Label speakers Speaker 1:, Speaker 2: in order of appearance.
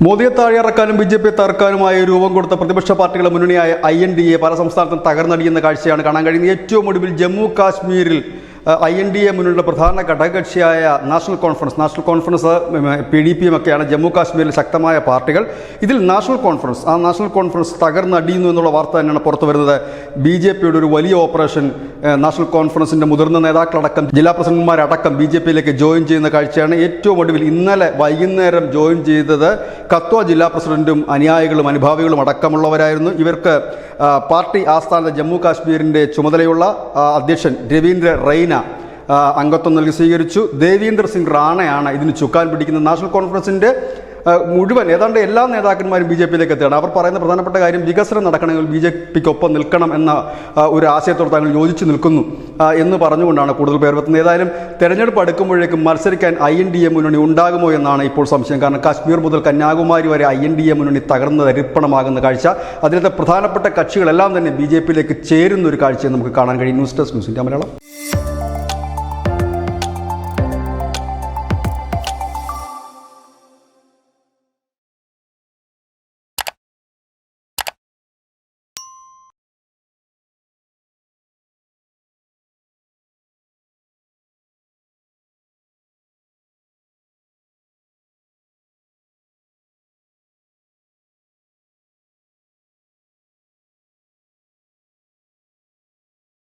Speaker 1: മോദിയെ താഴെയിറക്കാനും BJP തകർക്കാനുമായി രൂപം കൊടുത്ത പ്രതിപക്ഷ പാർട്ടികളുടെ മുന്നണിയായ INDA പല സംസ്ഥാനത്തും തകർന്നടിയുന്ന കാഴ്ചയാണ് കാണാൻ കഴിയുന്നത്. ഏറ്റവും ഒടുവിൽ ജമ്മു കാശ്മീരിൽ INDA മുന്നണിയുടെ പ്രധാന ഘടകകക്ഷിയായ നാഷണൽ കോൺഫറൻസ് PDP ഒക്കെയാണ് ജമ്മു കാശ്മീരിൽ ശക്തമായ പാർട്ടികൾ. ഇതിൽ നാഷണൽ കോൺഫറൻസ് തകർന്നടിയുന്നു എന്നുള്ള വാർത്ത തന്നെയാണ് പുറത്തു വരുന്നത്. BJPയുടെ ഒരു വലിയ ഓപ്പറേഷൻ നാഷണൽ കോൺഫറൻസിൻ്റെ മുതിർന്ന നേതാക്കളടക്കം ജില്ലാ പ്രസിഡന്റുമാരടക്കം BJPയിലേക്ക് ജോയിൻ ചെയ്യുന്ന കാഴ്ചയാണ്. ഏറ്റവും ഒടുവിൽ ഇന്നലെ വൈകുന്നേരം ജോയിൻ ചെയ്തത് കത്വ ജില്ലാ പ്രസിഡന്റും അനുയായികളും അനുഭാവികളും അടക്കമുള്ളവരായിരുന്നു. ഇവർക്ക് പാർട്ടി ആസ്ഥാനത്ത് ജമ്മു കാശ്മീരിൻ്റെ ചുമതലയുള്ള അധ്യക്ഷൻ രവീന്ദ്ര റെയ്ന അംഗത്വം നൽകി സ്വീകരിച്ചു. ദേവീന്ദർ സിംഗ് റാണയാണ് ഇതിന് ചുക്കാൻ പിടിക്കുന്നത്. നാഷണൽ കോൺഫറൻസിൻ്റെ മുഴുവൻ ഏതാണ്ട് എല്ലാ നേതാക്കന്മാരും BJPയിലേക്ക് എത്തുകയാണ്. അവർ പറയുന്ന പ്രധാനപ്പെട്ട കാര്യം വികസനം നടക്കണമെങ്കിൽ BJPക്കൊപ്പം നിൽക്കണം എന്ന ഒരു ആശയത്തോട് താങ്കൾ യോജിച്ച് നിൽക്കുന്നു എന്ന് പറഞ്ഞുകൊണ്ടാണ് കൂടുതൽ പേർ എത്തുന്നത്. ഏതായാലും തെരഞ്ഞെടുപ്പ് അടുക്കുമ്പോഴേക്കും മത്സരിക്കാൻ INDA മുന്നണി ഉണ്ടാകുമോ എന്നാണ് ഇപ്പോൾ സംശയം. കാരണം കാശ്മീർ മുതൽ കന്യാകുമാരി വരെ INDA മുന്നണി തകർന്ന് തരിപ്പണമാകുന്ന കാഴ്ച, അതിലത്തെ പ്രധാനപ്പെട്ട കക്ഷികളെല്ലാം തന്നെ BJPയിലേക്ക് ചേരുന്ന ഒരു കാഴ്ചയെ നമുക്ക് കാണാൻ കഴിയും. News desk news India Malayalam.